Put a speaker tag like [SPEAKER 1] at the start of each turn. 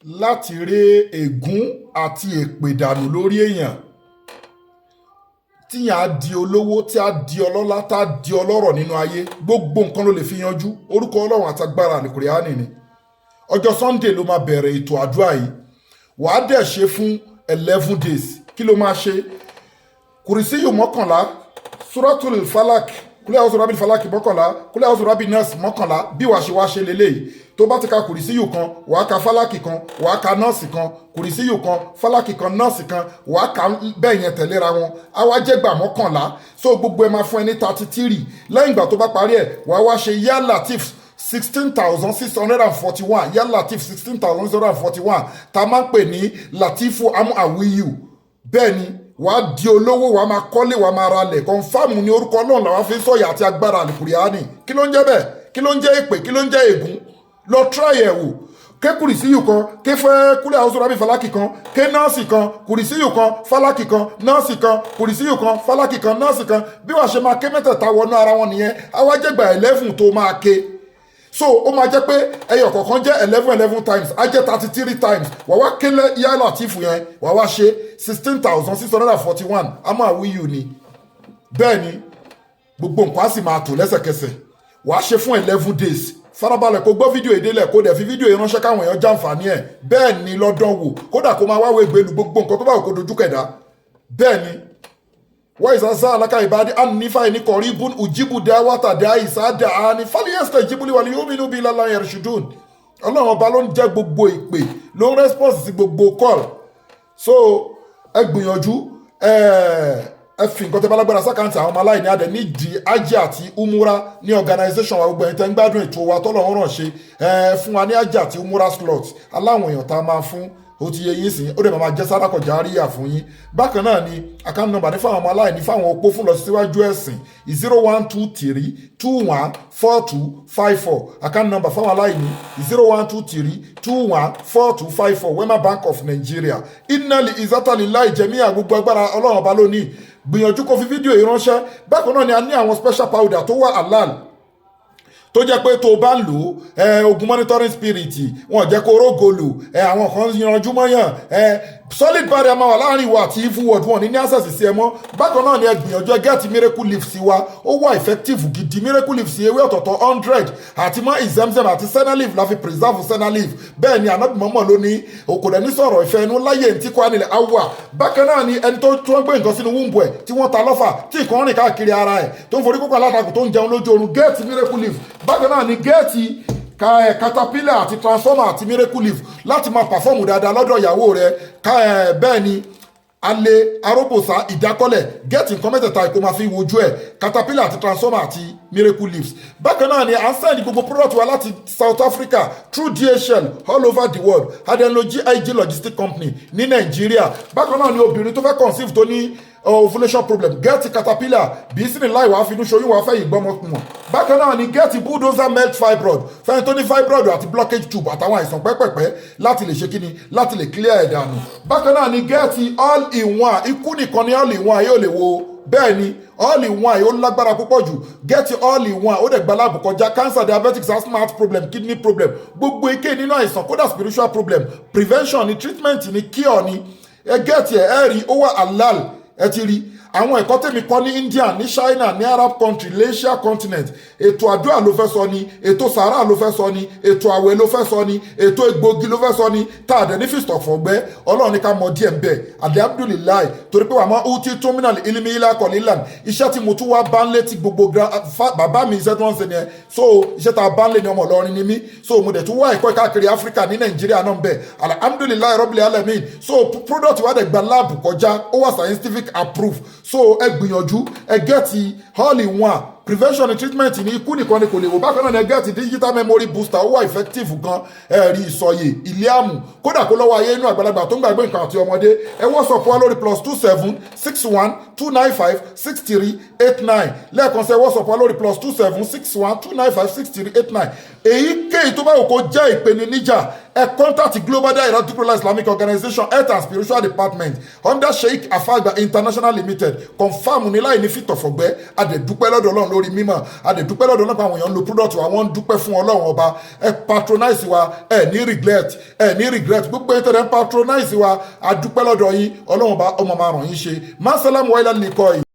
[SPEAKER 1] láti ré ègún àti èpè dànù lórí èèyàn tíyàn á di olówó tí á di ọlọ́lá tá á di ọlọ́rọ̀ nínú ayé. Gbogbo nǹkan ló lè fi yanjú. Orúkọ Ọlọ́run àti agbára àlùkùránì ni. Ọjọ́ Sunday ló máa bẹ̀rẹ̀ ètò àdúrà yìí. Wàá dẹ̀ ṣe fún 11 days. Kí ló máa ṣe? Kùrìsíyù 11, Suratul Falak, kúlẹ̀ àwọn sọ̀rọ̀bí falak 11, kúlẹ̀ àwọn sọ̀rọ̀bí nọ́ọ̀sì 11. Bí wàá ṣe wá ṣe leléyìí. Tó bá ti ka kùrìsíyù kan, wàá ka falaki kan, wàá ka nọ́ọ̀sì kan, kùrìsíyù kan, falaki kan, nọ́ọ̀sì kan, wàá ka bẹ́ẹ̀ yẹn tẹ̀léra wọn. Á wá jẹ́ gbà 11. So gbogbo ẹ máa fún ẹ ní 33. Lẹ́yìn ìgbà tó bá parí ẹ̀, wàá wá ṣe yá latif 16,641, yá latif 16,641 tá a máa ń pè ní latifu amu awiyu. Bẹ́ẹ̀ ni wàá di olówó, wàá máa kọ́lé, wàá máa ralẹ̀. Kọ̀nfàmù ni orúkọ Ọlọ́run làwọn fi ń sọ̀yà àti agbára àlùkùránì. Kí ló ń jẹ́ bẹ́ẹ̀? Kí ló ń jẹ́ èpè? Kí ló ń jẹ́ ègún? Lọ try ẹ̀ wò. Ké kùrìsíyù kan, ké fẹ́ kúlẹ̀ àwọn sọ̀rọ̀bí falaki kan, ké nọ́ọ̀sì kan, kùrìsíyù kan, falaki kan, nọ́ọ̀sì kan, kùrìsíyù kan, falaki kan, nọ́ọ̀sì kan. Bí wàá ṣe máa ké mẹ́tẹ̀ẹ̀ta wọnú ara wọn nìyẹn. Á wá jẹ́ gbà 11 tó máa ké. So ó máa jẹ́ pé ẹyọ kọ̀ọ̀kan jẹ́ 11 times, á jẹ́ 33 times. Wà wá kélé yá látìfù yẹn, wà wá ṣe 16,641. A máa wí yù ni. Bẹ́ẹ̀ ni gbogbo nǹkan á sì máa tò lẹ́sẹ̀kẹsẹ̀. Wà á ṣe fún 11 days. Farabalẹ̀ kó gbọ́ fídíò ìdílẹ̀ kó dẹ̀ fi fídíò ìránṣẹ́ káwọn èèyàn jàǹfààní ẹ̀. Bẹ́ẹ̀ ni lọ́dún wò. Kódà kó máa wáwé gbèlú gbogbo nǹkan tó bá wò kó dojú kẹ̀dá. Bẹ́ẹ̀ ni wọ́n ìsásá alákà ìbádí ànífà ẹni kọ̀rí bún ùjíbù dáwàtà dá ìsáàdà àní fàlíyẹ́sítà ìjíbúlé wà ní yóò mínú bí lálá ẹ̀rṣùdùn. Ọlọ́run ọba ló ń jẹ́ gbogbo ìpè, ló ń rẹ́spọ́nsì sí gbogbo call. So ẹ gbìyànjú ẹ fi nǹkan tẹ́ bá lágbára sákàǹtì àwọn ọmọ aláìní adẹ nídìí ajé àti umura ní organisation wa. Gbogbo ẹ̀yin tẹ́ ń gbádùn ètò wa tọ́lọ́run ràn ṣe fún wa ní ajé àti umura slot aláwọn èèyàn tá a máa fún. Ó ti yẹ yín sìn, ó dẹ̀ máa jẹ́ sárákọ̀já àríyá fún yín. Bákan náà ni account number ní fáwọn ọmọ aláìní fáwọn opó fún lọ síwájú ẹ̀sìn 0123214254. Account number fáwọn aláìní 0123214254. Wema Bank of Nigeria. Innali izatali láì jẹ̀míà gbogbo agbára Ọlọ́run ọba lónìí. Gbìyànjú kó fi fídíò ìránṣẹ́. Bákan náà ni a ní àwọn special powder tó wà halal tó jẹ́ pé tó bá ń lò ogun monitoring spirit wọn jẹ́ kó rógolò àwọn kan yanjú mọ́yàn solid barrier máa wà láàrin ìwà àti evil world wọn ní access sí ẹ mọ́. Bákan náà ni ẹ gbìyànjú ẹ get miracle leaf sí wa, ó wà effective gidi. Miracle leaf sí ewé ọ̀tọ̀ọ̀tọ̀ 100 àti mọ́ ìzẹ́mzẹ́m àti senna leaf la fi preserve senna leaf. Bẹ́ẹ̀ ni Ànábì Muhammad ló ní òkòdẹ̀ ní sọ̀rọ̀ ìfẹ́ inú láyé ntí kọ́ nílẹ̀ awà. Bákan náà ni ẹni tó ń gbé nǹkan sínú wúńbù ẹ̀ tí wọ́n ta lọ́fà tí nǹkan rìn káàkiri ara ẹ̀ tó ń forí kókó alátakò tó ń jẹun lójú oorun get miracle leaf. Bákan náà ni gẹ́ẹ̀tì caterpillar àti transformer àti miracle leaf láti máa pàfọ́ọ̀mù dáadáa lọ́dọ̀ ìyàwó rẹ̀. Bẹ́ẹ̀ ni alẹ́ aróbòsá ìdákọ́lẹ̀ gẹ́ẹ̀tì nǹkan mẹ́tẹ̀ẹ̀ta ìkó máa fi wojú ẹ̀ caterpillar àti transformer àti miracle leaves. Bákan náà ni à ń sẹ́ni gbogbo product wa láti South Africa through DHL all over the world. Adenloji IG Logistic Company ní Nàìjíríà. Bákan náà ni obìnrin tó fẹ́ conceive tó ní ovulation problem gẹ́ẹ̀tì caterpillar bí sínú láì wàá finú ṣoyún wàá fẹ́ ìgbọ́mọkùnmọ̀. Bákan náà ni gẹ́ẹ̀tì bulldozer melt fibroid fẹ́ni tó ní fibroid àti blockage tube àtàwọn àìsàn pẹ́pẹ́pẹ́ láti lè ṣe kíni láti lè clear ẹ̀ dànù. Bákan náà ni gẹ́ẹ̀tì all in one, ikú nìkan ni all in one yóò lè wo. Bẹ́ẹ̀ ni all in one ó lágbára púpọ̀ jù. Get all in one ó dẹ̀ gba láàbù kọjá cancer, diabetes, asthma, heart problem, kidney problem, gbogbo ike nínú àìsàn kódà spiritual problem, prevention ni, treatment ni, cure ni. Ẹ get ẹ rí ó wà halal. Ẹ ti rí àwọn ẹ̀kọ́ tèmi kọ́ ní India, ní China, ní Arab country, Asia continent. Ètò àdúrà ló fẹ́ sọ ni, ètò sàárà ló fẹ́ sọ ni, ètò àwẹ̀ ló fẹ́ sọ ni, ètò egbògi ló fẹ́ sọ ni. Tá a dẹ̀ ní fìstọ̀ fọ̀gbẹ́ Ọlọ́run ní ká mọ díẹ̀ ń bẹ̀. Alhamdulillah torí pé wà máa ń tí tó mìíràn ilimi ilá kọ̀ọ̀lìlàn. Iṣẹ́ tí mo tún wá bá ń lé ti gbogbo bàbá mi iṣẹ́ tí wọ́n ń ṣe ni ẹ̀. So iṣẹ́ tá a bá ń lé ni ọmọ Ìlọrin ni mí. So mo dẹ̀ tún wá ẹ̀kọ́ káàkiri Áfíríkà ní Nàìjíríà náà ń bẹ̀. Alhamdulillah Rabbil Alamin. So product wa dẹ̀ gba láàbù kọjá ó wà scientific approved. So ẹ gbìyànjú ẹ gẹ́ẹ̀tì all in one. Prevention and treatment ní ikú nìkan ni kò lè wò. Bákan náà ni ẹ gẹ́ẹ̀tì digital memory booster ó wà effective gan. Ẹ̀rí ìsọyè ìlíàmù kódà kó lọ́wọ́ ayé inú àgbàlagbà tó ń gbàgbé nǹkan àti ọmọdé. Ẹ WhatsApp wa lórí +2761295638 lẹ́ẹ̀kan sí ẹ WhatsApp wa lórí +2761295638. Èyíkéyìí tó bá wò kó jẹ́ ìpèníjà ẹ contact Global Dahiratu Islamic Organization Health and Spiritual Department under Sheikh Afagba International Limited. Confirm ní láì ní fìtọ̀fọ̀gbẹ́ adẹ̀dúpẹ́ lọ́dọ̀ Ọlọ́run lórí mímọ̀ a dẹ̀ dúpẹ́ lọ́dọ̀ ọlọ́pàá àwọn èèyàn ń lo product wa wọ́n ń dúpẹ́ fún ọlọ́run ọba ẹ patronize wa ẹ ní regret gbogbo ẹ̀ tẹ̀lé patronize wa a dúpẹ́ lọ́dọ̀ yín ọlọ́run ọba ọmọ máa ràn yín ṣe má sálámù wáyé lálẹ́ ikọ̀ yìí.